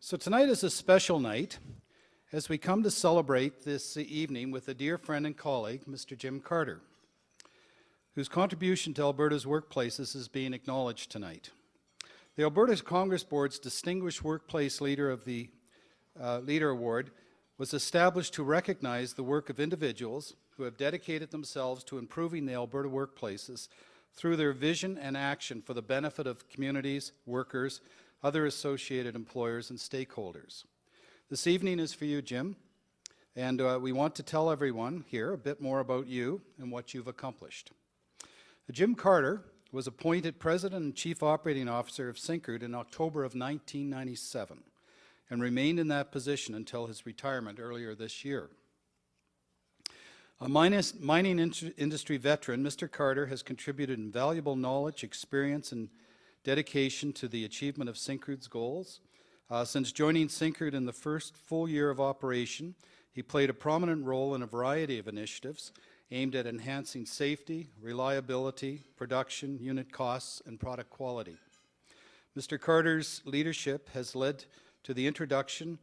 So tonight is a special night as we come to celebrate this evening with a dear friend and colleague, Mr. Jim Carter, whose contribution to Alberta's workplaces is being acknowledged tonight. The Alberta Congress Board's Distinguished Workplace Leader of the Leader Award was established to recognize the work of individuals who have dedicated themselves to improving the Alberta workplaces through their vision and action for the benefit of communities, workers, other associated employers and stakeholders. This evening is for you, Jim, and we want to tell everyone here a bit more about you and what you've accomplished. Jim Carter was appointed President and Chief Operating Officer of Syncrude in October of 1997 and remained in that position until his retirement earlier this year. A mining industry veteran, Mr. Carter has contributed invaluable knowledge, experience, and dedication to the achievement of Syncrude's goals. Since joining Syncrude in the first full year of operation, he played a prominent role in a variety of initiatives aimed at enhancing safety, reliability, production, unit costs, and product quality. Mr. Carter's leadership has led to the introduction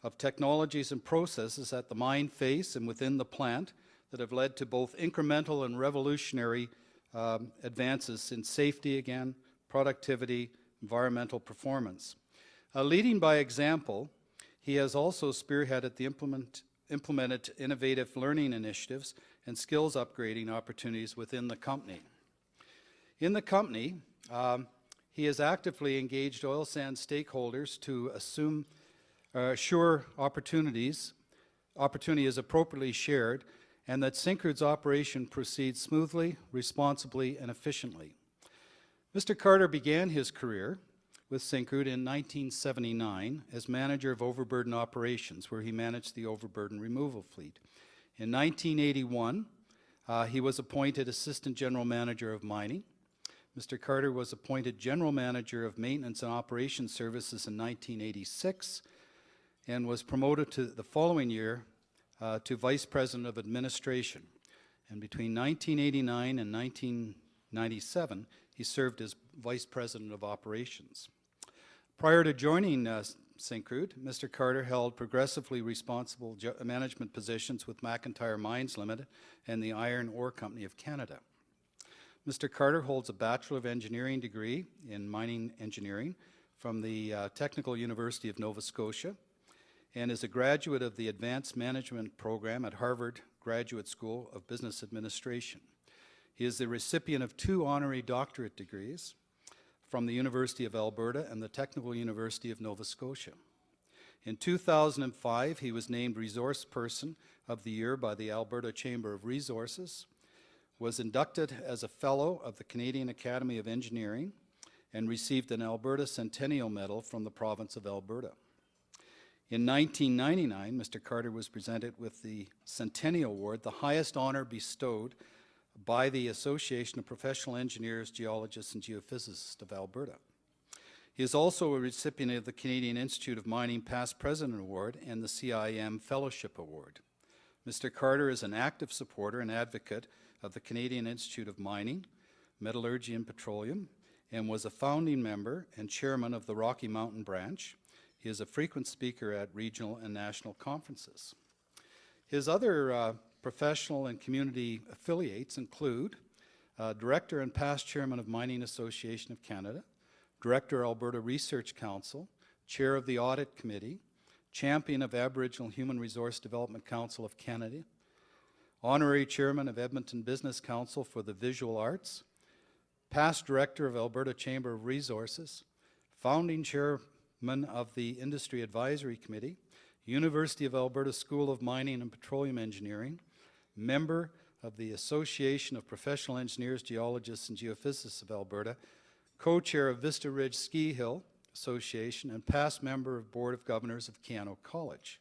of technologies and processes at the mine face and within the plant that have led to both incremental and revolutionary advances in safety again, productivity, environmental performance. Leading by example, he has also spearheaded the implemented innovative learning initiatives and skills upgrading opportunities within the company. In the company, he has actively engaged oil sands stakeholders to assure opportunity is appropriately shared and that Syncrude's operation proceeds smoothly, responsibly, and efficiently. Mr. Carter began his career with Syncrude in 1979 as manager of overburden operations, where he managed the overburden removal fleet. In 1981, he was appointed Assistant General Manager of Mining. Mr. Carter was appointed General Manager of Maintenance and Operations Services in 1986 and was promoted to the following year to Vice President of Administration. And between 1989 and 1997, he served as Vice President of Operations. Prior to joining Syncrude, Mr. Carter held progressively responsible management positions with McIntyre Mines Limited and the Iron Ore Company of Canada. Mr. Carter holds a Bachelor of Engineering degree in mining engineering from the Technical University of Nova Scotia and is a graduate of the Advanced Management Program at Harvard Graduate School of Business Administration. He is the recipient of 2 honorary doctorate degrees from the University of Alberta and the Technical University of Nova Scotia. In 2005, he was named Resource Person of the Year by the Alberta Chamber of Resources, was inducted as a Fellow of the Canadian Academy of Engineering, and received an Alberta Centennial Medal from the province of Alberta. In 1999, Mr. Carter was presented with the Centennial Award, the highest honor bestowed by the Association of Professional Engineers, Geologists, and Geophysicists of Alberta. He is also a recipient of the Canadian Institute of Mining Past President Award and the CIM Fellowship Award. Mr. Carter is an active supporter and advocate of the Canadian Institute of Mining, Metallurgy, and Petroleum, and was a founding member and chairman of the Rocky Mountain Branch. He is a frequent speaker at regional and national conferences. His other professional and community affiliates include Director and past Chairman of Mining Association of Canada, Director Alberta Research Council, Chair of the Audit Committee, Champion of Aboriginal Human Resource Development Council of Canada, Honorary Chairman of Edmonton Business Council for the Visual Arts, past Director of Alberta Chamber of Resources, Founding Chairman of the Industry Advisory Committee, University of Alberta School of Mining and Petroleum Engineering, member of the Association of Professional Engineers, Geologists, and Geophysicists of Alberta, co-chair of Vista Ridge Ski Hill Association, and past member of Board of Governors of Keano College.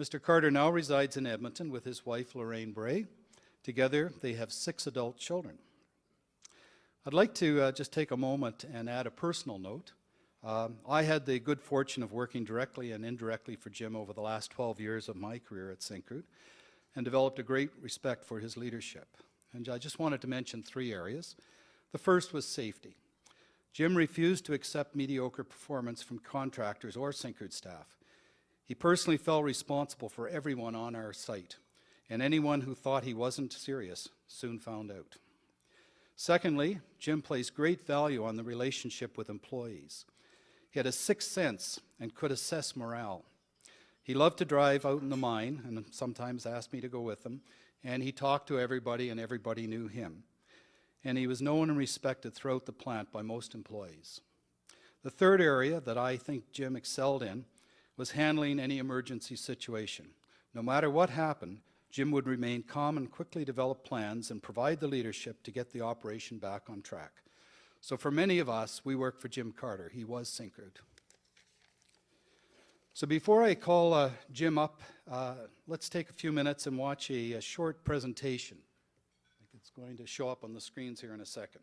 Mr. Carter now resides in Edmonton with his wife, Lorraine Bray. Together, they have 6 adult children. I'd like to just take a moment and add a personal note. I had the good fortune of working directly and indirectly for Jim over the last 12 years of my career at Syncrude and developed a great respect for his leadership. And I just wanted to mention 3 areas. The first was safety. Jim refused to accept mediocre performance from contractors or Syncrude staff. He personally felt responsible for everyone on our site, and anyone who thought he wasn't serious soon found out. Secondly, Jim placed great value on the relationship with employees. He had a sixth sense and could assess morale. He loved to drive out in the mine and sometimes asked me to go with him, and he talked to everybody and everybody knew him. And he was known and respected throughout the plant by most employees. The third area that I think Jim excelled in was handling any emergency situation. No matter what happened, Jim would remain calm and quickly develop plans and provide the leadership to get the operation back on track. So for many of us, we worked for Jim Carter. He was Syncrude. So before I call Jim up, let's take a few minutes and watch a short presentation. I think it's going to show up on the screens here in a second.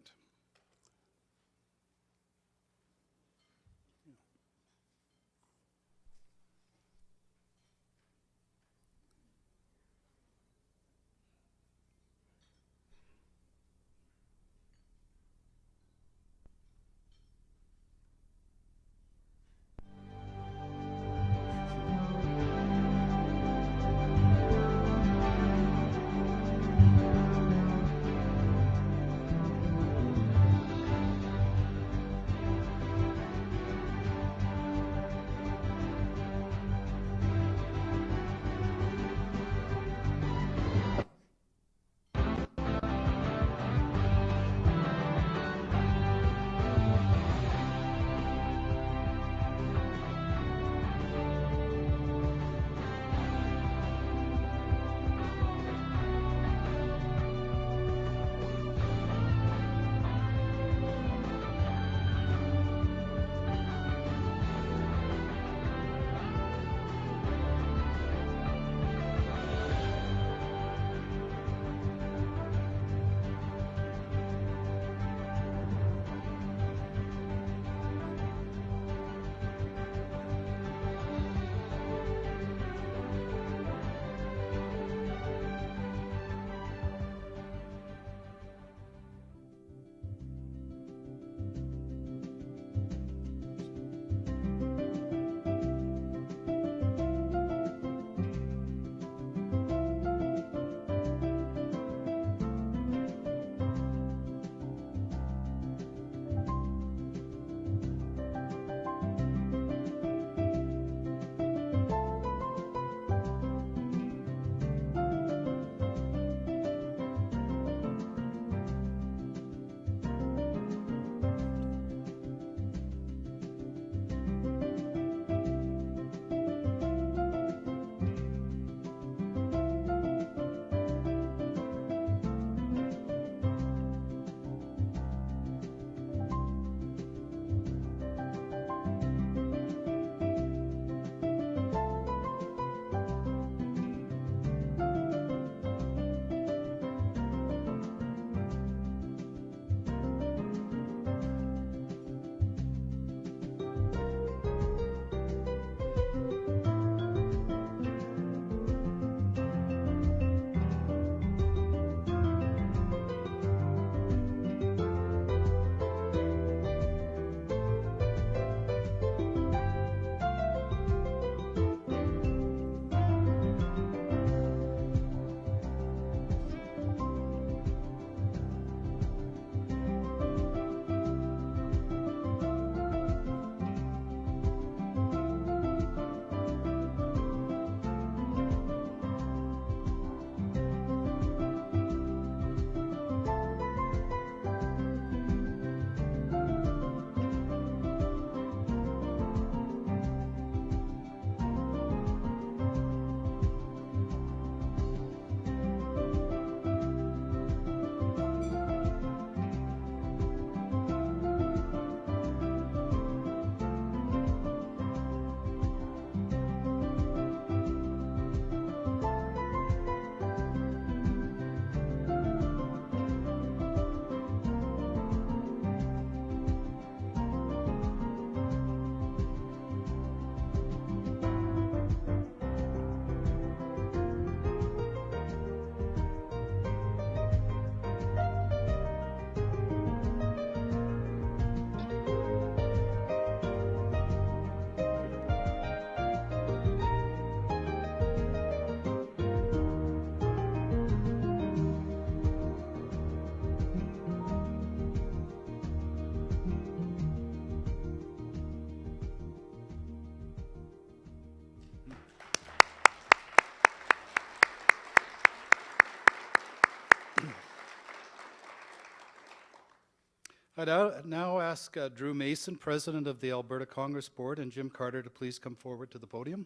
I'd now ask Drew Mason, President of the Alberta Congress Board, and Jim Carter to please come forward to the podium.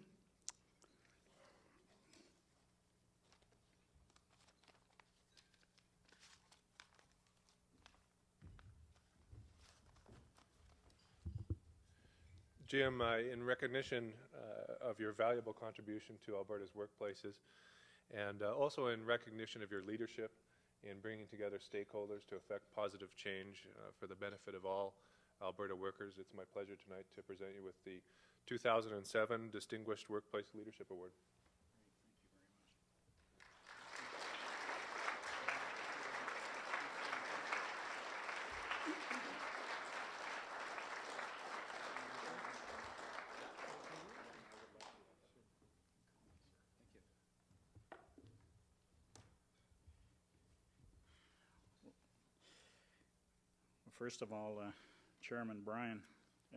Jim, in recognition of your valuable contribution to Alberta's workplaces, and also in recognition of your leadership in bringing together stakeholders to effect positive change for the benefit of all Alberta workers, it's my pleasure tonight to present you with the 2007 Distinguished Workplace Leadership Award. First of all, Chairman Brian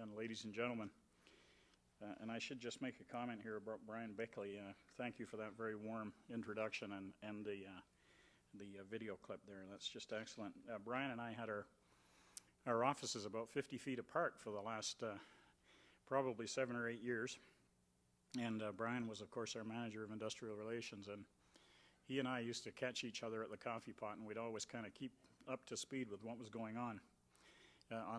and ladies and gentlemen, and I should just make a comment here about Brian Bickley. Thank you for that very warm introduction and the video clip there. That's just excellent. Brian and I had our offices about 50 feet apart for the last probably 7 or 8 years. And Brian was, of course, our manager of industrial relations. And he and I used to catch each other at the coffee pot, and we'd always kind of keep up to speed with what was going on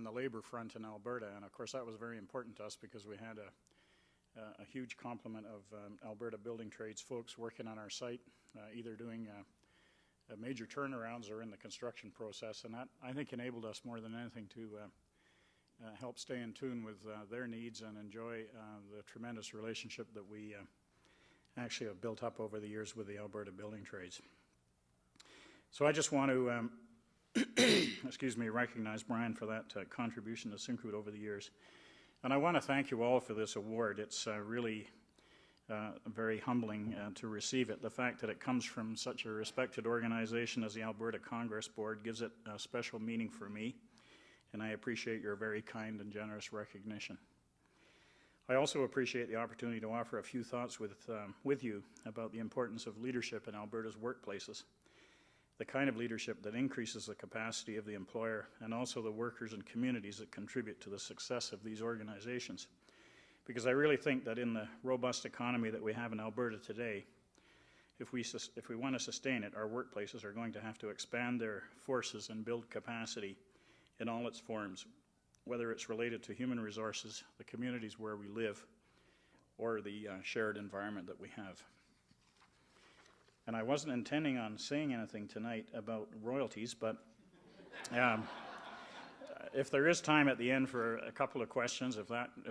the labor front in Alberta. And of course that was very important to us because we had a huge complement of Alberta building trades folks working on our site, either doing major turnarounds or in the construction process. And that, I think, enabled us more than anything to help stay in tune with their needs and enjoy the tremendous relationship that we actually have built up over the years with the Alberta building trades. So I just want to excuse me, recognize Brian for that contribution to Syncrude over the years. And I want to thank you all for this award. It's really very humbling to receive it. The fact that it comes from such a respected organization as the Alberta Congress Board gives it a special meaning for me, and I appreciate your very kind and generous recognition. I also appreciate the opportunity to offer a few thoughts with you about the importance of leadership in Alberta's workplaces, the kind of leadership that increases the capacity of the employer and also the workers and communities that contribute to the success of these organizations. Because I really think that in the robust economy that we have in Alberta today, if we want to sustain it, our workplaces are going to have to expand their forces and build capacity in all its forms, whether it's related to human resources, the communities where we live, or the shared environment that we have. And I wasn't intending on saying anything tonight about royalties, but if there is time at the end for a couple of questions, if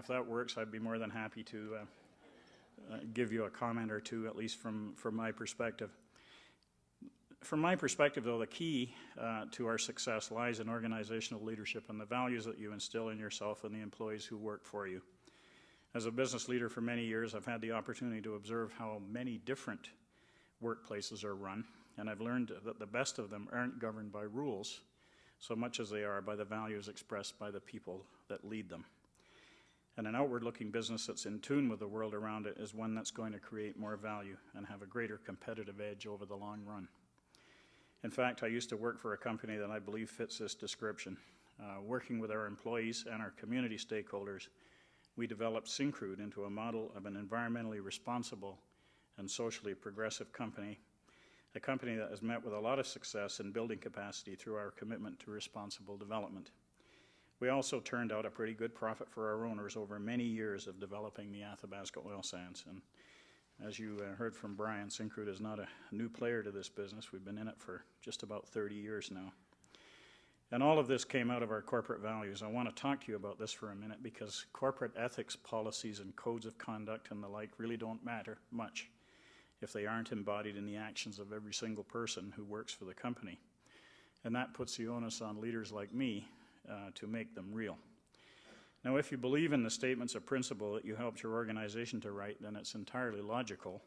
that works, I'd be more than happy to give you a comment or two, at least from my perspective. From my perspective, though, the key to our success lies in organizational leadership and the values that you instill in yourself and the employees who work for you. As a business leader for many years, I've had the opportunity to observe how many different workplaces are run, and I've learned that the best of them aren't governed by rules so much as they are by the values expressed by the people that lead them. And an outward-looking business that's in tune with the world around it is one that's going to create more value and have a greater competitive edge over the long run. In fact, I used to work for a company that I believe fits this description. Working with our employees and our community stakeholders, we developed Syncrude into a model of an environmentally responsible and socially progressive company, a company that has met with a lot of success in building capacity through our commitment to responsible development. We also turned out a pretty good profit for our owners over many years of developing the Athabasca oil sands. And as you heard from Brian, Syncrude is not a new player to this business. We've been in it for just about 30 years now. And all of this came out of our corporate values. I want to talk to you about this for a minute because corporate ethics policies and codes of conduct and the like really don't matter much if they aren't embodied in the actions of every single person who works for the company. And that puts the onus on leaders like me to make them real. Now, if you believe in the statements of principle that you helped your organization to write, then it's entirely logical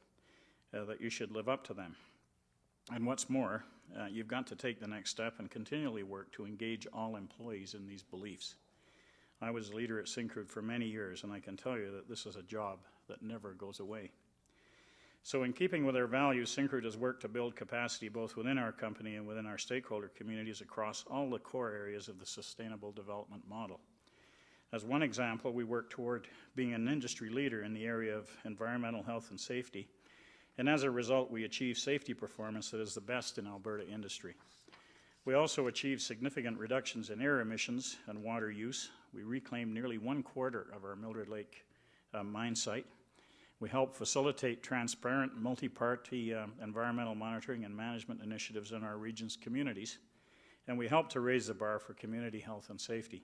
that you should live up to them. And what's more, you've got to take the next step and continually work to engage all employees in these beliefs. I was a leader at Syncrude for many years, and I can tell you that this is a job that never goes away. So in keeping with our values, Syncrude has worked to build capacity both within our company and within our stakeholder communities across all the core areas of the sustainable development model. As one example, we work toward being an industry leader in the area of environmental health and safety, and as a result, we achieve safety performance that is the best in Alberta industry. We also achieve significant reductions in air emissions and water use. We reclaim nearly 1/4 of our Mildred Lake mine site. We help facilitate transparent, multi-party environmental monitoring and management initiatives in our region's communities, and we help to raise the bar for community health and safety.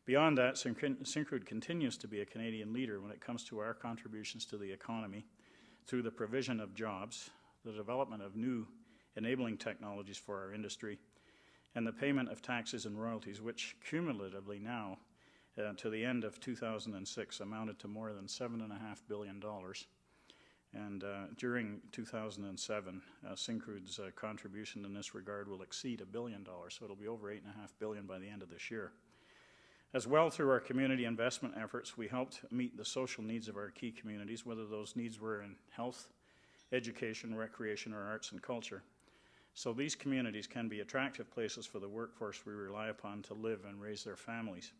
Beyond that, Syncrude continues to be a Canadian leader when it comes to our contributions to the economy through the provision of jobs, the development of new enabling technologies for our industry, and the payment of taxes and royalties, which cumulatively now, to the end of 2006, amounted to more than $7.5 billion. And during 2007, Syncrude's contribution in this regard will exceed $1 billion, so it'll be over $8.5 billion by the end of this year. As well, through our community investment efforts, we helped meet the social needs of our key communities, whether those needs were in health, education, recreation, or arts and culture. So these communities can be attractive places for the workforce we rely upon to live and raise their families.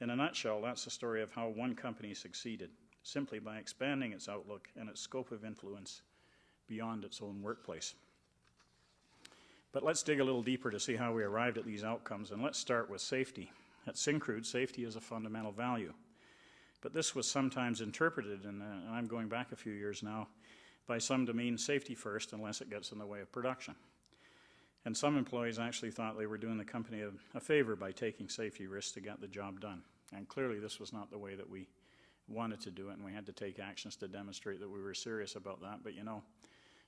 In a nutshell, that's the story of how one company succeeded, simply by expanding its outlook and its scope of influence beyond its own workplace. But let's dig a little deeper to see how we arrived at these outcomes, and let's start with safety. At Syncrude, safety is a fundamental value. But this was sometimes interpreted, and I'm going back a few years now, by some to mean safety first unless it gets in the way of production. And some employees actually thought they were doing the company a favor by taking safety risks to get the job done. And clearly this was not the way that we wanted to do it, and we had to take actions to demonstrate that we were serious about that. But you know,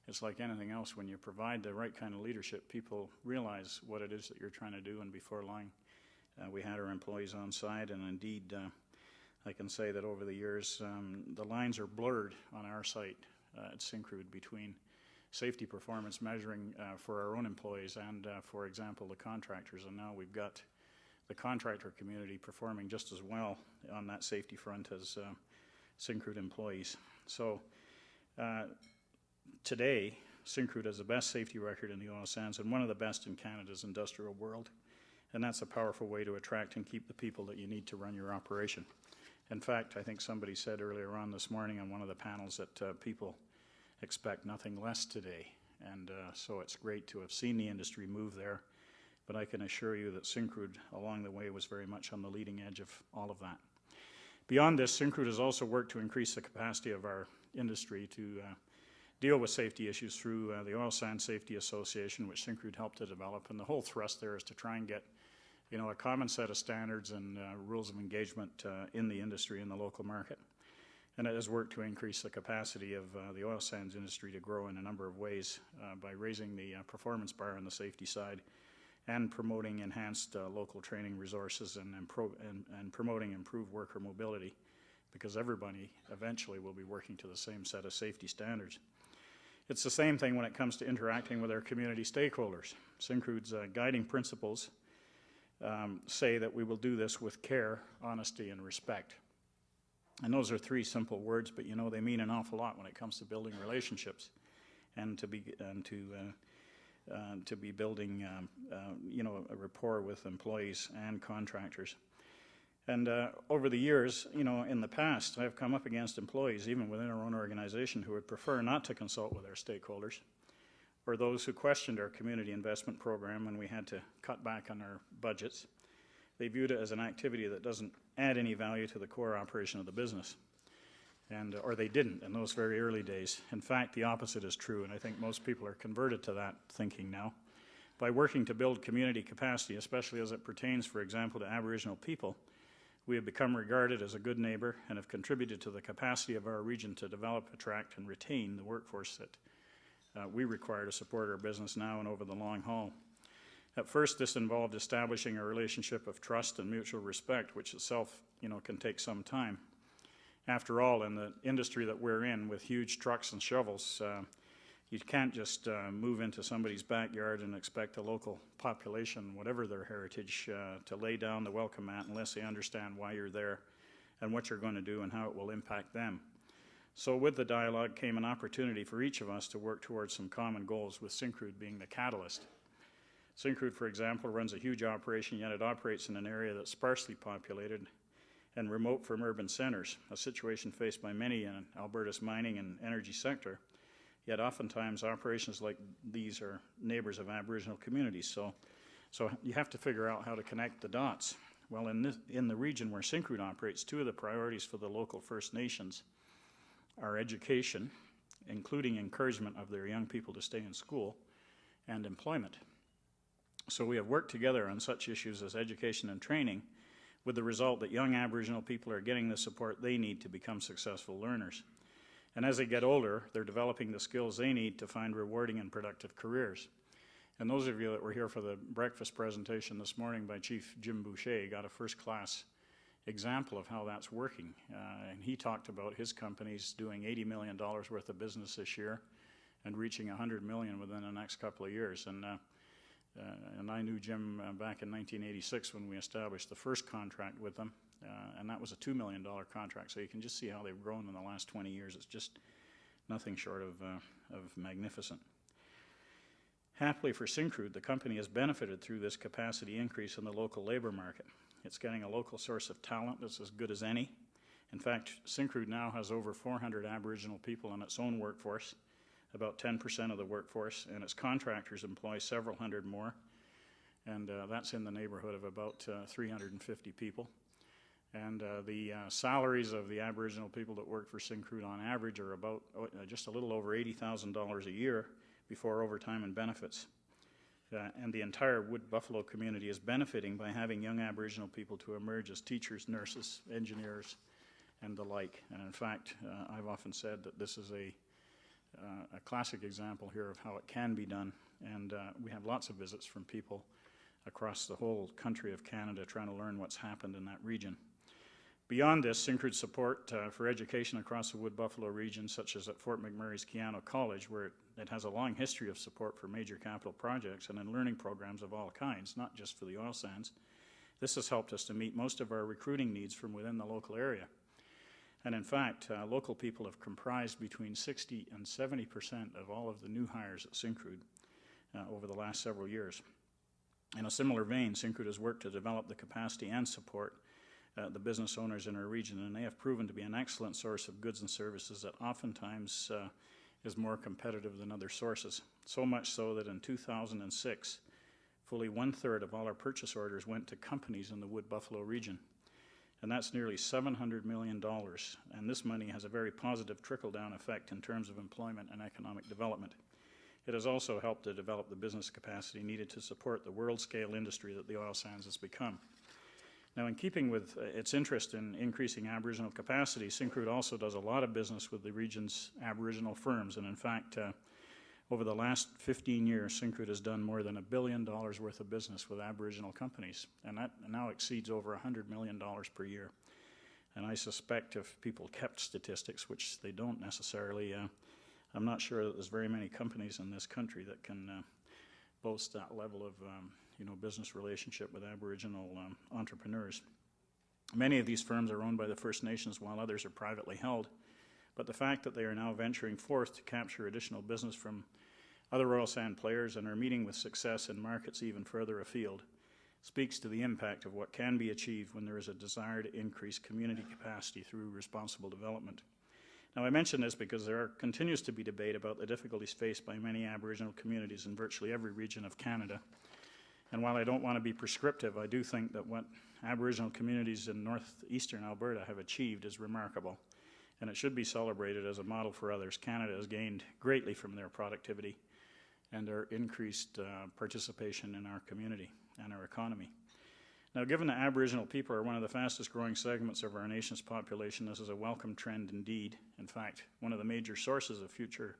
it's like anything else. When you provide the right kind of leadership, people realize what it is that you're trying to do, and before long we had our employees on side, and indeed I can say that over the years the lines are blurred on our site at Syncrude between safety performance measuring for our own employees and, for example, the contractors. And now we've got the contractor community performing just as well on that safety front as Syncrude employees. So today, Syncrude has the best safety record in the oil sands and one of the best in Canada's industrial world. And that's a powerful way to attract and keep the people that you need to run your operation. In fact, I think somebody said earlier on this morning on one of the panels that people expect nothing less today. And so it's great to have seen the industry move there. But I can assure you that Syncrude along the way was very much on the leading edge of all of that. Beyond this, Syncrude has also worked to increase the capacity of our industry to deal with safety issues through the Oil Sands Safety Association, which Syncrude helped to develop. And the whole thrust there is to try and get a common set of standards and rules of engagement in the industry, in the local market. And it has worked to increase the capacity of the oil sands industry to grow in a number of ways by raising the performance bar on the safety side and promoting enhanced local training resources and promoting improved worker mobility, because everybody eventually will be working to the same set of safety standards. It's the same thing when it comes to interacting with our community stakeholders. Syncrude's guiding principles say that we will do this with care, honesty, and respect. And those are three simple words, but they mean an awful lot when it comes to building relationships and to be building a rapport with employees and contractors. And over the years, in the past, I've come up against employees, even within our own organization, who would prefer not to consult with our stakeholders, or those who questioned our community investment program when we had to cut back on our budgets. They viewed it as an activity that doesn't add any value to the core operation of the business, or they didn't in those very early days. In fact, the opposite is true, and I think most people are converted to that thinking now. By working to build community capacity, especially as it pertains, for example, to Aboriginal people, we have become regarded as a good neighbor and have contributed to the capacity of our region to develop, attract, and retain the workforce that we require to support our business now and over the long haul. At first, this involved establishing a relationship of trust and mutual respect, which itself, can take some time. After all, in the industry that we're in, with huge trucks and shovels, you can't just move into somebody's backyard and expect the local population, whatever their heritage, to lay down the welcome mat unless they understand why you're there and what you're going to do and how it will impact them. So with the dialogue came an opportunity for each of us to work towards some common goals, with Syncrude being the catalyst. Syncrude, for example, runs a huge operation, yet it operates in an area that's sparsely populated and remote from urban centres, a situation faced by many in Alberta's mining and energy sector. Yet oftentimes operations like these are neighbours of Aboriginal communities, so you have to figure out how to connect the dots. Well, in the region where Syncrude operates, two of the priorities for the local First Nations are education, including encouragement of their young people to stay in school, and employment. So we have worked together on such issues as education and training, with the result that young Aboriginal people are getting the support they need to become successful learners. And as they get older, they're developing the skills they need to find rewarding and productive careers. And those of you that were here for the breakfast presentation this morning by Chief Jim Boucher got a first-class example of how that's working. And he talked about his companies doing $80 million worth of business this year and reaching $100 million within the next couple of years. And I knew Jim back in 1986 when we established the first contract with them, and that was a $2 million contract. So you can just see how they've grown in the last 20 years. It's just nothing short of magnificent. Happily for Syncrude, the company has benefited through this capacity increase in the local labour market. It's getting a local source of talent that's as good as any. In fact, Syncrude now has over 400 Aboriginal people in its own workforce, about 10% of the workforce, and its contractors employ several hundred more, and that's in the neighborhood of about 350 people. And the salaries of the Aboriginal people that work for Syncrude on average are about just a little over $80,000 a year before overtime and benefits. And the entire Wood Buffalo community is benefiting by having young Aboriginal people to emerge as teachers, nurses, engineers, and the like. And in fact, I've often said that this is a classic example here of how it can be done, and we have lots of visits from people across the whole country of Canada trying to learn what's happened in that region. Beyond this, Syncrude support for education across the Wood Buffalo region, such as at Fort McMurray's Keano College, where it has a long history of support for major capital projects and in learning programs of all kinds, not just for the oil sands. This has helped us to meet most of our recruiting needs from within the local area. And in fact, local people have comprised between 60 and 70% of all of the new hires at Syncrude over the last several years. In a similar vein, Syncrude has worked to develop the capacity and support the business owners in our region, and they have proven to be an excellent source of goods and services that oftentimes is more competitive than other sources. So much so that in 2006, fully 1/3 of all our purchase orders went to companies in the Wood Buffalo region. And that's nearly $700 million, and this money has a very positive trickle-down effect in terms of employment and economic development. It has also helped to develop the business capacity needed to support the world-scale industry that the oil sands has become. Now, in keeping with its interest in increasing Aboriginal capacity, Syncrude also does a lot of business with the region's Aboriginal firms, and in fact, over the last 15 years, Syncrude has done more than $1 billion worth of business with Aboriginal companies, and that now exceeds over $100 million per year. And I suspect if people kept statistics, which they don't necessarily, I'm not sure that there's very many companies in this country that can boast that level of business relationship with Aboriginal entrepreneurs. Many of these firms are owned by the First Nations, while others are privately held. But the fact that they are now venturing forth to capture additional business from other oil sand players and are meeting with success in markets even further afield speaks to the impact of what can be achieved when there is a desire to increase community capacity through responsible development. Now, I mention this because there continues to be debate about the difficulties faced by many Aboriginal communities in virtually every region of Canada. And while I don't want to be prescriptive, I do think that what Aboriginal communities in northeastern Alberta have achieved is remarkable, and it should be celebrated as a model for others. Canada has gained greatly from their productivity and their increased participation in our community and our economy. Now, given that Aboriginal people are one of the fastest growing segments of our nation's population, this is a welcome trend indeed. In fact, one of the major sources of future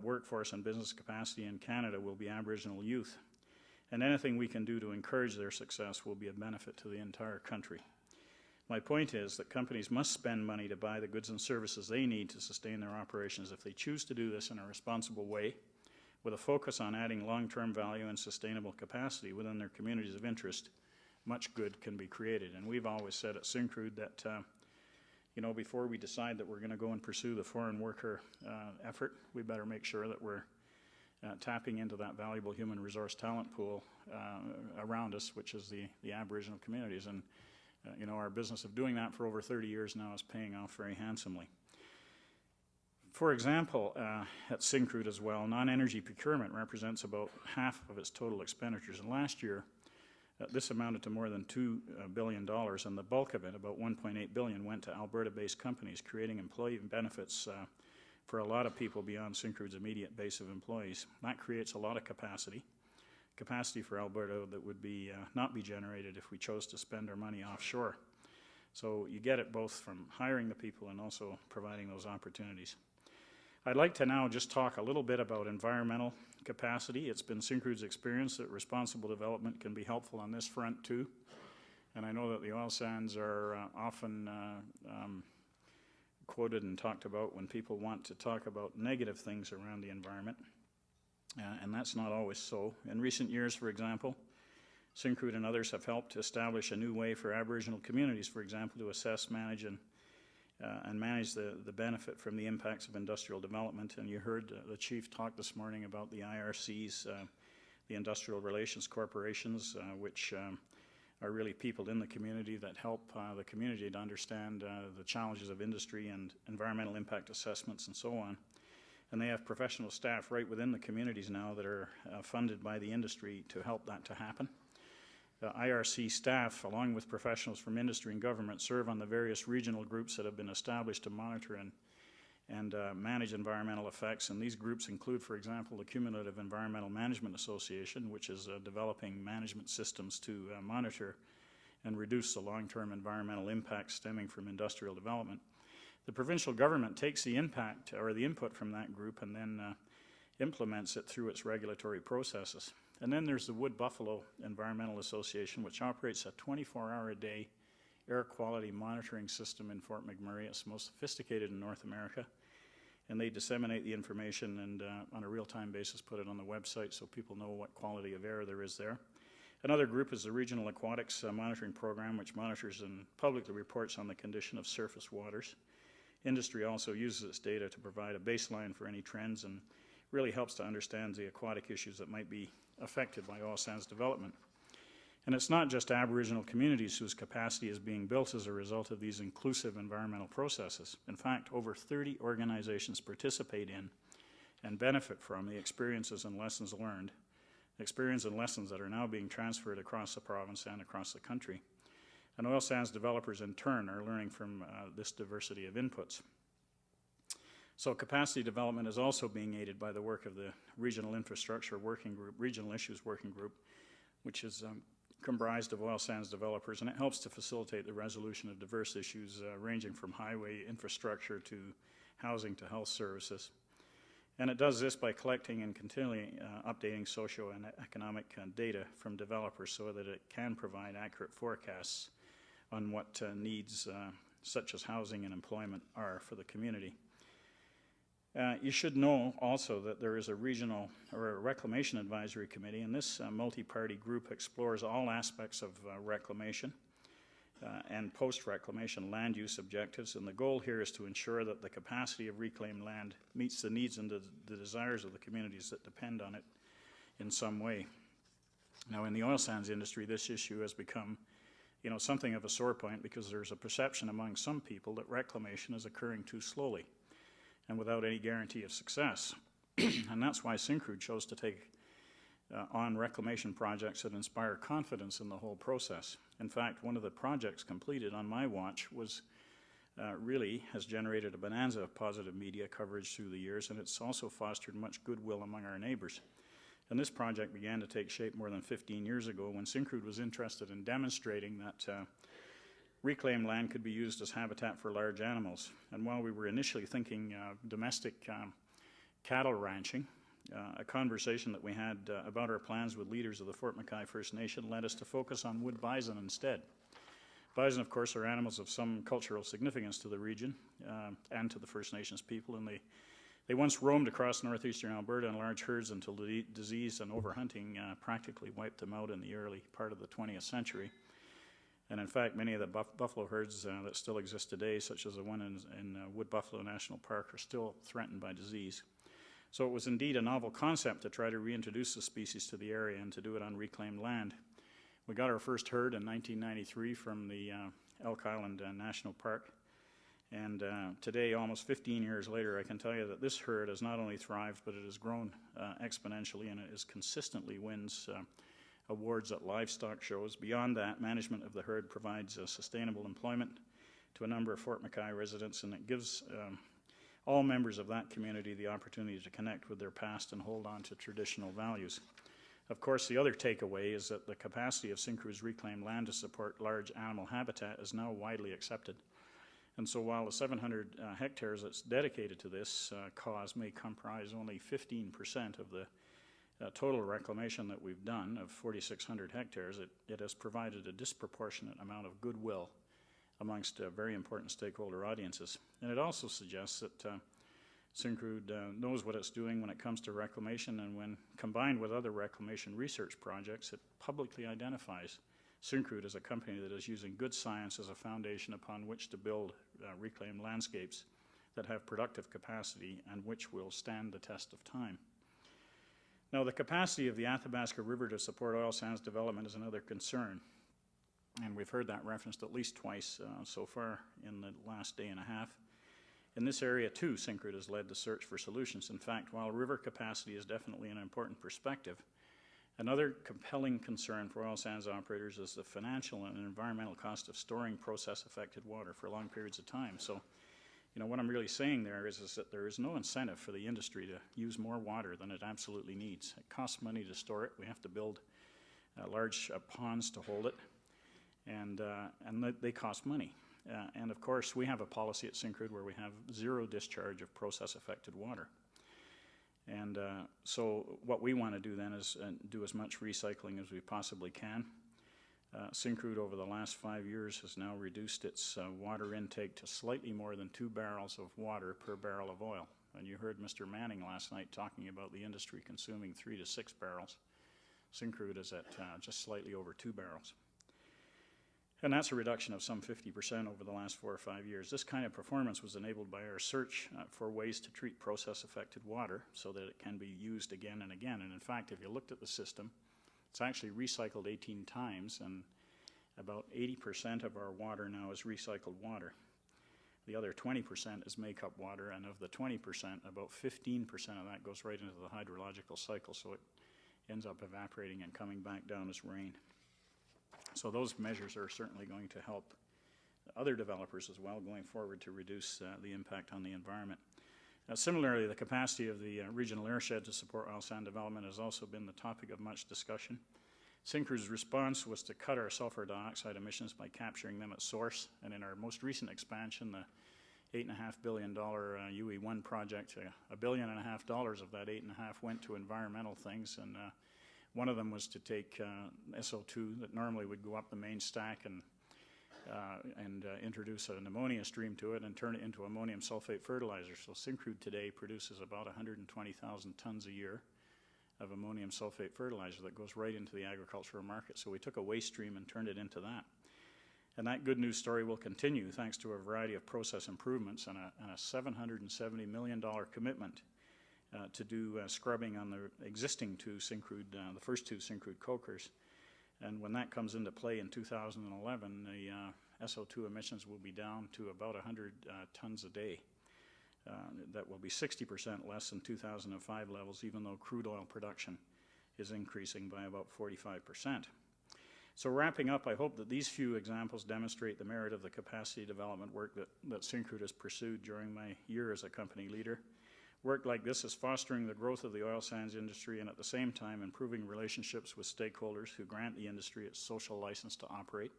workforce and business capacity in Canada will be Aboriginal youth. And anything we can do to encourage their success will be a benefit to the entire country. My point is that companies must spend money to buy the goods and services they need to sustain their operations. If they choose to do this in a responsible way, with a focus on adding long-term value and sustainable capacity within their communities of interest, much good can be created. And we've always said at Syncrude that you know, before we decide that we're going to go and pursue the foreign worker effort, we better make sure that we're tapping into that valuable human resource talent pool around us, which is the Aboriginal communities. And, you know, our business of doing that for over 30 years now is paying off very handsomely. For example, at Syncrude as well, non-energy procurement represents about half of its total expenditures. And last year, this amounted to more than $2 billion, and the bulk of it, about $1.8 billion, went to Alberta-based companies, creating employee benefits for a lot of people beyond Syncrude's immediate base of employees. That creates a lot of capacity for Alberta that would be not be generated if we chose to spend our money offshore. So you get it both from hiring the people and also providing those opportunities. I'd like to now just talk a little bit about environmental capacity. It's been Syncrude's experience that responsible development can be helpful on this front too. And I know that the oil sands are often quoted and talked about when people want to talk about negative things around the environment. And that's not always so. In recent years, for example, Syncrude and others have helped to establish a new way for Aboriginal communities, for example, to assess, manage, and manage the benefit from the impacts of industrial development. And you heard the Chief talk this morning about the IRCs, the Industrial Relations Corporations, which are really people in the community that help the community to understand the challenges of industry and environmental impact assessments and so on. And they have professional staff right within the communities now that are funded by the industry to help that to happen. IRC staff, along with professionals from industry and government, serve on the various regional groups that have been established to monitor and manage environmental effects. And these groups include, for example, the Cumulative Environmental Management Association, which is developing management systems to monitor and reduce the long-term environmental impacts stemming from industrial development. The provincial government takes the impact or the input from that group and then implements it through its regulatory processes. And then there's the Wood Buffalo Environmental Association, which operates a 24-hour-a-day air quality monitoring system in Fort McMurray. It's the most sophisticated in North America. And they disseminate the information and on a real-time basis put it on the website so people know what quality of air there is there. Another group is the Regional Aquatics Monitoring Program, which monitors and publicly reports on the condition of surface waters. Industry also uses its data to provide a baseline for any trends and really helps to understand the aquatic issues that might be affected by oil sands development. And it's not just Aboriginal communities whose capacity is being built as a result of these inclusive environmental processes. In fact, over 30 organizations participate in and benefit from the experiences and lessons learned, experience and lessons that are now being transferred across the province and across the country. And oil sands developers in turn are learning from this diversity of inputs. So capacity development is also being aided by the work of the Regional Infrastructure Working Group, Regional Issues Working Group, which is comprised of oil sands developers, and it helps to facilitate the resolution of diverse issues ranging from highway infrastructure to housing to health services. And it does this by collecting and continually updating socio and economic data from developers so that it can provide accurate forecasts on what needs such as housing and employment are for the community. You should know also that there is a regional or a reclamation advisory committee, and this multi-party group explores all aspects of reclamation and post-reclamation land use objectives, and the goal here is to ensure that the capacity of reclaimed land meets the needs and the desires of the communities that depend on it in some way. Now, in the oil sands industry, this issue has become, you know, something of a sore point because there's a perception among some people that reclamation is occurring too slowly and without any guarantee of success. And that's why Syncrude chose to take on reclamation projects that inspire confidence in the whole process. In fact, one of the projects completed on my watch was really has generated a bonanza of positive media coverage through the years, and it's also fostered much goodwill among our neighbors. And this project began to take shape more than 15 years ago when Syncrude was interested in demonstrating that reclaimed land could be used as habitat for large animals. And while we were initially thinking domestic cattle ranching, a conversation that we had about our plans with leaders of the Fort McKay First Nation led us to focus on wood bison instead. Bison, of course, are animals of some cultural significance to the region and to the First Nations people, and they once roamed across northeastern Alberta in large herds until disease and overhunting practically wiped them out in the early part of the 20th century. And in fact, many of the buffalo herds that still exist today, such as the one in Wood Buffalo National Park, are still threatened by disease. So it was indeed a novel concept to try to reintroduce the species to the area and to do it on reclaimed land. We got our first herd in 1993 from the Elk Island National Park. And today, almost 15 years later, I can tell you that this herd has not only thrived, but it has grown exponentially, and it is consistently wins awards at livestock shows. Beyond that, management of the herd provides sustainable employment to a number of Fort McKay residents, and it gives all members of that community the opportunity to connect with their past and hold on to traditional values. Of course, the other takeaway is that the capacity of Syncrude's reclaimed land to support large animal habitat is now widely accepted. And so while the 700 hectares that's dedicated to this cause may comprise only 15% of the total reclamation that we've done of 4,600 hectares, it has provided a disproportionate amount of goodwill amongst very important stakeholder audiences. And it also suggests that Syncrude knows what it's doing when it comes to reclamation, and when combined with other reclamation research projects, it publicly identifies Syncrude as a company that is using good science as a foundation upon which to build reclaimed landscapes that have productive capacity and which will stand the test of time. Now, the capacity of the Athabasca River to support oil sands development is another concern, and we've heard that referenced at least twice so far in the last day and a half. In this area, too, Syncrude has led the search for solutions. In fact, while river capacity is definitely an important perspective, another compelling concern for oil sands operators is the financial and environmental cost of storing process-affected water for long periods of time. So, you know, what I'm really saying there is that there is no incentive for the industry to use more water than it absolutely needs. It costs money to store it. We have to build large ponds to hold it, and they cost money. And of course, we have a policy at Syncrude where we have zero discharge of process-affected water. And so what we want to do then is do as much recycling as we possibly can. Syncrude over the last 5 years has now reduced its water intake to slightly more than 2 barrels of water per barrel of oil. And you heard Mr. Manning last night talking about the industry consuming 3 to 6 barrels. Syncrude is at just slightly over 2 barrels. And that's a reduction of some 50% over the last 4 or 5 years. This kind of performance was enabled by our search for ways to treat process-affected water so that it can be used again and again. And in fact, if you looked at the system, it's actually recycled 18 times, and about 80% of our water now is recycled water. The other 20% is makeup water, and of the 20%, about 15% of that goes right into the hydrological cycle, so it ends up evaporating and coming back down as rain. So those measures are certainly going to help other developers as well going forward to reduce the impact on the environment. Similarly, the capacity of the regional airshed to support oil sand development has also been the topic of much discussion. Syncrude's response was to cut our sulfur dioxide emissions by capturing them at source, and in our most recent expansion, the $8.5 billion UE1 project, $1.5 billion of that $8.5 billion went to environmental things, and one of them was to take SO2 that normally would go up the main stack and introduce an ammonia stream to it and turn it into ammonium sulfate fertilizer. So Syncrude today produces about 120,000 tons a year of ammonium sulfate fertilizer that goes right into the agricultural market. So we took a waste stream and turned it into that. And that good news story will continue thanks to a variety of process improvements and a $770 million commitment to do scrubbing on the existing two Syncrude, the first two Syncrude cokers. And when that comes into play in 2011, the SO2 emissions will be down to about 100 tons a day. That will be 60% less than 2005 levels, even though crude oil production is increasing by about 45%. So wrapping up, I hope that these few examples demonstrate the merit of the capacity development work that Syncrude has pursued during my year as a company leader. Work like this is fostering the growth of the oil sands industry and at the same time improving relationships with stakeholders who grant the industry its social license to operate.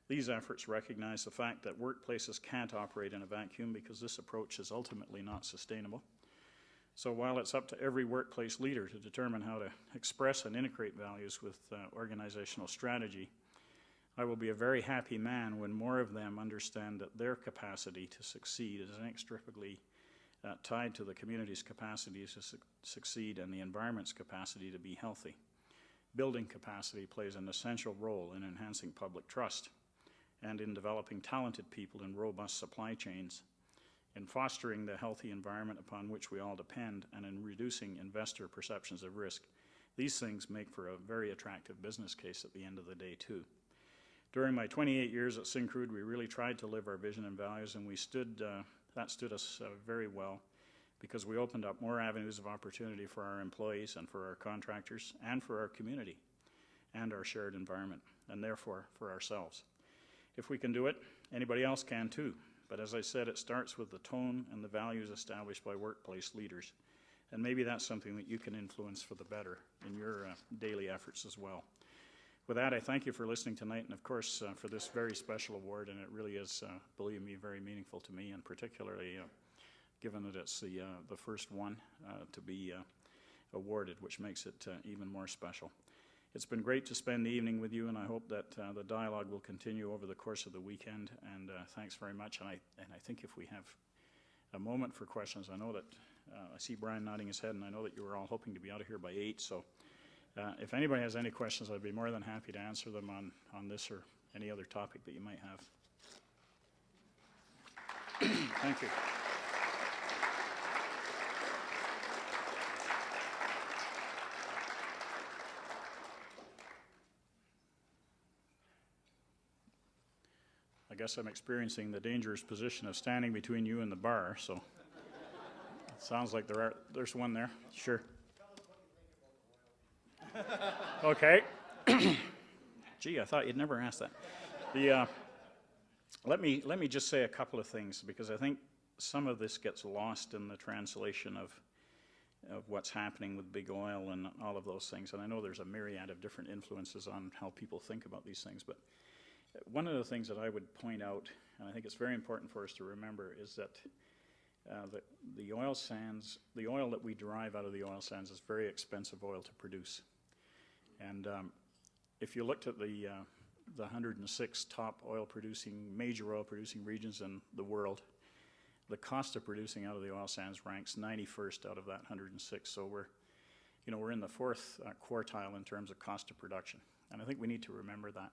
These efforts recognize the fact that workplaces can't operate in a vacuum because this approach is ultimately not sustainable. So while it's up to every workplace leader to determine how to express and integrate values with organizational strategy, I will be a very happy man when more of them understand that their capacity to succeed is inextricably tied to the community's capacity to succeed and the environment's capacity to be healthy. Building capacity plays an essential role in enhancing public trust. and in developing talented people in robust supply chains, in fostering the healthy environment upon which we all depend, and in reducing investor perceptions of risk. These things make for a very attractive business case at the end of the day, too. During my 28 years at Syncrude, we really tried to live our vision and values, and that stood us very well, because we opened up more avenues of opportunity for our employees and for our contractors and for our community and our shared environment, and therefore for ourselves. If we can do it, anybody else can too. But as I said, it starts with the tone and the values established by workplace leaders. And maybe that's something that you can influence for the better in your daily efforts as well. With that, I thank you for listening tonight, and of course for this very special award, and it really is, believe me, very meaningful to me, and particularly given that it's the first one to be awarded, which makes it even more special. It's been great to spend the evening with you, and I hope that the dialogue will continue over the course of the weekend, and thanks very much. And I think if we have a moment for questions, I know that I see Brian nodding his head, and I know that you were all hoping to be out of here by 8, so if anybody has any questions, I'd be more than happy to answer them on this or any other topic that you might have. Thank you. I guess I'm experiencing the dangerous position of standing between you and the bar, so it sounds like there's one there. Sure. Okay. Gee, I thought you'd never ask that. Let me just say a couple of things, because I think some of this gets lost in the translation of what's happening with big oil and all of those things. And I know there's a myriad of different influences on how people think about these things, but one of the things that I would point out, and I think it's very important for us to remember, is that the oil sands, the oil that we derive out of the oil sands, is very expensive oil to produce. And if you looked at the 106 top major oil producing regions in the world, the cost of producing out of the oil sands ranks 91st out of that 106. So we're in the fourth quartile in terms of cost of production, and I think we need to remember that.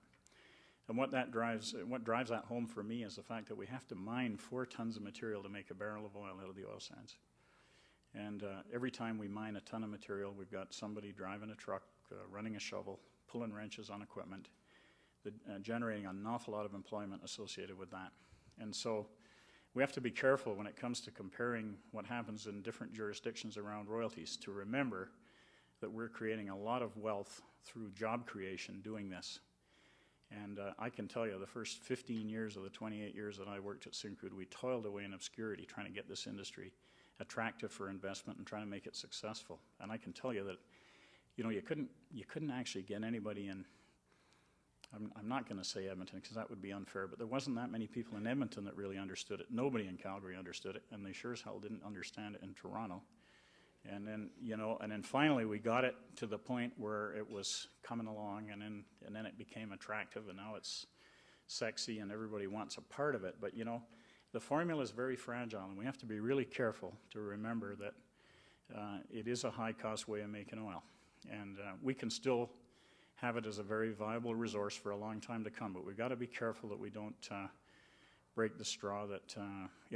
And what drives that home for me is the fact that we have to mine 4 tons of material to make a barrel of oil out of the oil sands. And every time we mine a ton of material, we've got somebody driving a truck, running a shovel, pulling wrenches on equipment, generating an awful lot of employment associated with that. And so we have to be careful when it comes to comparing what happens in different jurisdictions around royalties to remember that we're creating a lot of wealth through job creation doing this. And I can tell you, the first 15 years of the 28 years that I worked at Syncrude, we toiled away in obscurity trying to get this industry attractive for investment and trying to make it successful. And I can tell you that, you couldn't actually get anybody in. I'm not going to say Edmonton because that would be unfair, but there wasn't that many people in Edmonton that really understood it. Nobody in Calgary understood it, and they sure as hell didn't understand it in Toronto. And then finally we got it to the point where it was coming along, and then it became attractive, and now it's sexy and everybody wants a part of it. But the formula is very fragile, and we have to be really careful to remember that it is a high-cost way of making oil, and we can still have it as a very viable resource for a long time to come. But we've got to be careful that we don't break the straw that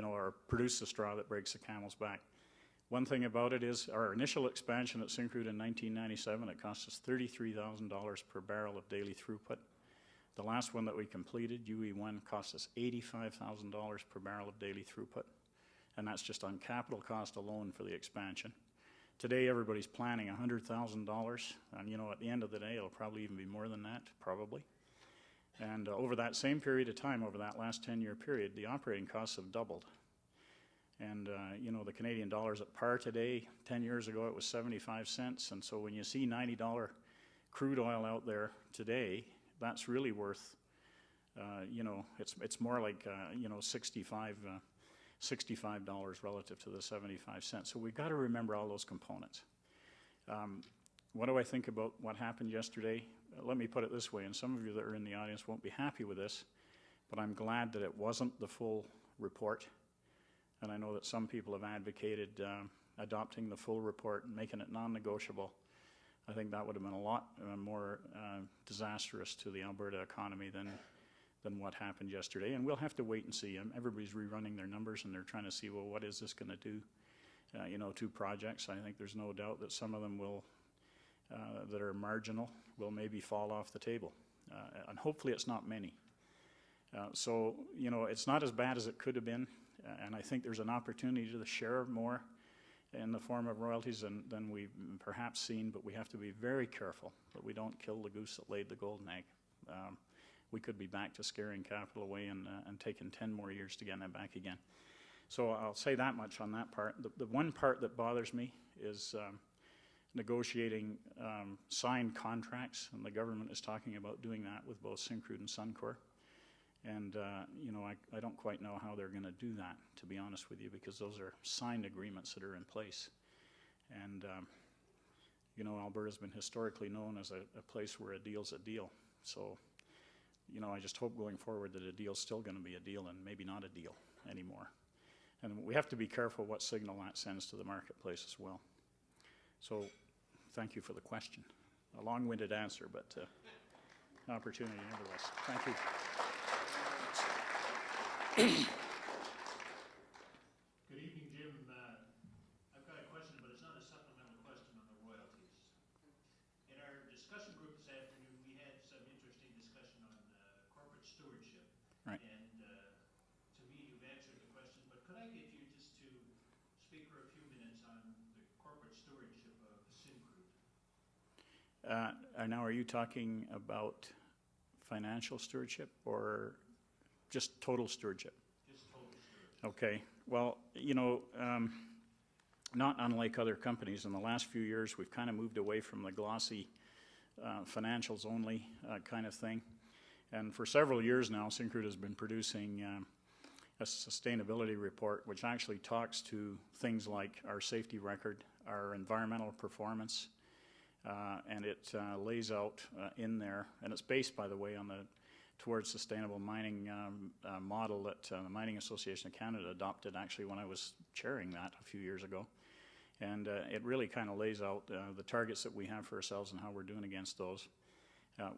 or produce the straw that breaks the camel's back. One thing about it is our initial expansion at Syncrude in 1997, it cost us $33,000 per barrel of daily throughput. The last one that we completed, UE1, cost us $85,000 per barrel of daily throughput. And that's just on capital cost alone for the expansion. Today, everybody's planning $100,000, and at the end of the day, it'll probably even be more than that, probably. And over that same period of time, over that last 10-year period, the operating costs have doubled. And, the Canadian dollar's at par today. 10 years ago, it was 75 cents. And so when you see $90 crude oil out there today, that's really worth, it's more like, $65 relative to the 75 cents. So we've got to remember all those components. What do I think about what happened yesterday? Let me put it this way, and some of you that are in the audience won't be happy with this, but I'm glad that it wasn't the full report. And I know that some people have advocated adopting the full report and making it non-negotiable. I think that would have been a lot more disastrous to the Alberta economy what happened yesterday, and we'll have to wait and see. Everybody's rerunning their numbers, and they're trying to see, well, what is this going to do, to projects. I think there's no doubt that some of them will, that are marginal, will maybe fall off the table, and hopefully it's not many. So, it's not as bad as it could have been, and I think there's an opportunity to share more in the form of royalties than we've perhaps seen, but we have to be very careful that we don't kill the goose that laid the golden egg. We could be back to scaring capital away and taking 10 more years to get it back again. So I'll say that much on that part. The one part that bothers me is negotiating signed contracts, and the government is talking about doing that with both Syncrude and Suncor. And, I don't quite know how they're going to do that, to be honest with you, because those are signed agreements that are in place. And, Alberta's been historically known as a place where a deal's a deal. So, I just hope going forward that a deal's still going to be a deal and maybe not a deal anymore. And we have to be careful what signal that sends to the marketplace as well. So, thank you for the question. A long-winded answer, but opportunity nevertheless. Thank you. Good evening, Jim. I've got a question, but it's not a supplemental question on the royalties. In our discussion group this afternoon, we had some interesting discussion on corporate stewardship. Right. And to me, you've answered the question, but could I get you just to speak for a few minutes on the corporate stewardship of Syncrude? Now, are you talking about financial stewardship or just total stewardship? Just total stewardship. Okay. Well, not unlike other companies, in the last few years, we've kind of moved away from the glossy financials only kind of thing. And for several years now, Syncrude has been producing a sustainability report, which actually talks to things like our safety record, our environmental performance, and it lays out in there, and it's based, by the way, on the Towards Sustainable Mining model that the Mining Association of Canada adopted actually when I was chairing that a few years ago. And it really kind of lays out the targets that we have for ourselves and how we're doing against those.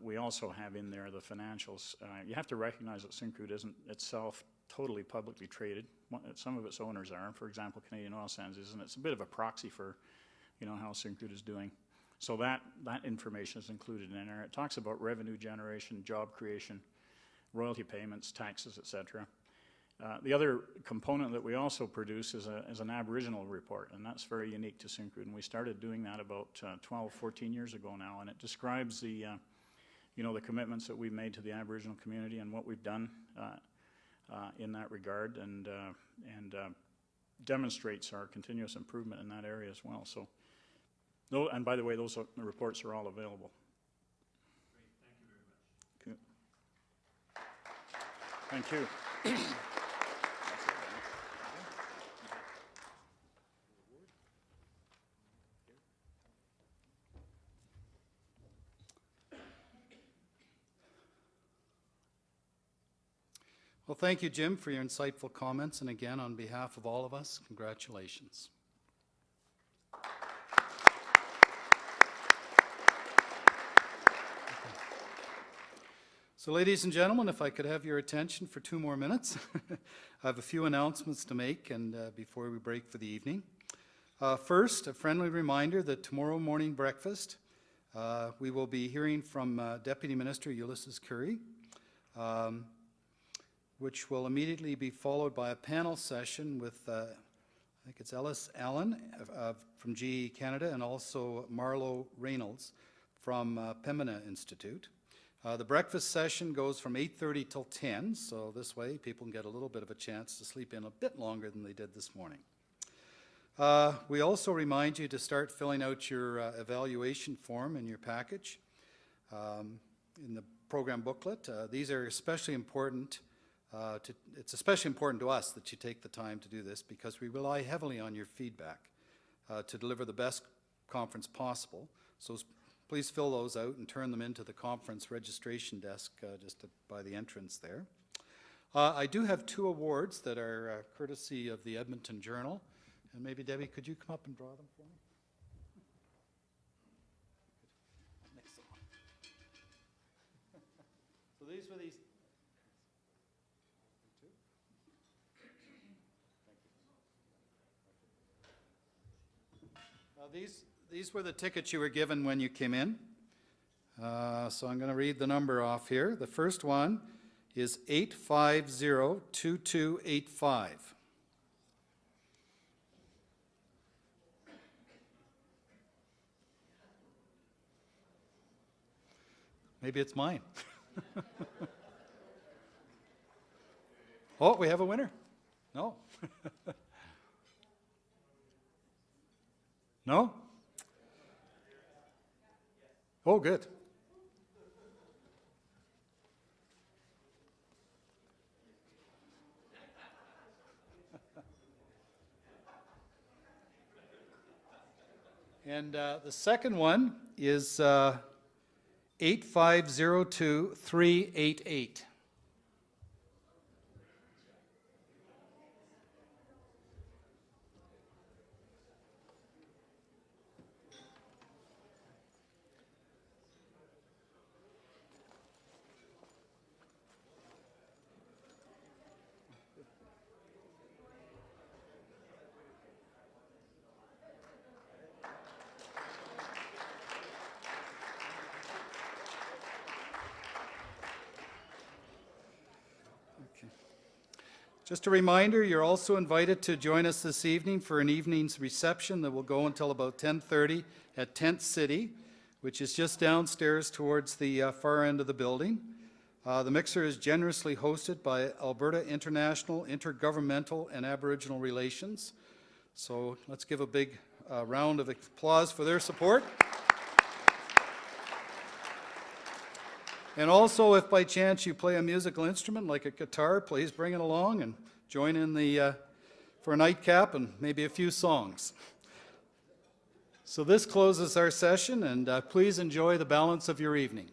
We also have in there the financials. You have to recognize that Syncrude isn't itself totally publicly traded. Some of its owners are. For example, Canadian Oil Sands is, and it's a bit of a proxy for how Syncrude is doing. So that information is included in there. It talks about revenue generation, job creation, royalty payments, taxes, etc. The other component that we also produce is an Aboriginal report, and that's very unique to Syncrude. And we started doing that about 12, 14 years ago now, and it describes the commitments that we've made to the Aboriginal community and what we've done in that regard, and demonstrates our continuous improvement in that area as well. So. And by the way, those reports are all available. Great, thank you very much. Thank you. Well, thank you, Jim, for your insightful comments. And again, on behalf of all of us, congratulations. So, ladies and gentlemen, if I could have your attention for 2 more minutes. I have a few announcements to make and before we break for the evening. First, a friendly reminder that tomorrow morning breakfast, we will be hearing from Deputy Minister Ulysses Curry, which will immediately be followed by a panel session with, I think it's Ellis Allen from GE Canada and also Marlo Reynolds from Pembina Institute. The breakfast session goes from 8:30 till 10, so this way people can get a little bit of a chance to sleep in a bit longer than they did this morning. We also remind you to start filling out your evaluation form in your package in the program booklet. These are especially important. It's especially important to us that you take the time to do this because we rely heavily on your feedback to deliver the best conference possible. So please fill those out and turn them into the conference registration desk just by the entrance there. I do have 2 awards that are courtesy of the Edmonton Journal. And maybe, Debbie, could you come up and draw them for me? Next one. So these were these. These were the tickets you were given when you came in. So I'm going to read the number off here. The first one is 850-2285. Maybe it's mine. Oh, we have a winner. No. No? Oh, good. And the second one is 8502388. Just a reminder, you're also invited to join us this evening for an evening's reception that will go until about 10:30 at Tent City, which is just downstairs towards the far end of the building. The mixer is generously hosted by Alberta International Intergovernmental and Aboriginal Relations. So let's give a big round of applause for their support. And also, if by chance you play a musical instrument like a guitar, please bring it along and join in for a nightcap and maybe a few songs. So this closes our session, and please enjoy the balance of your evening.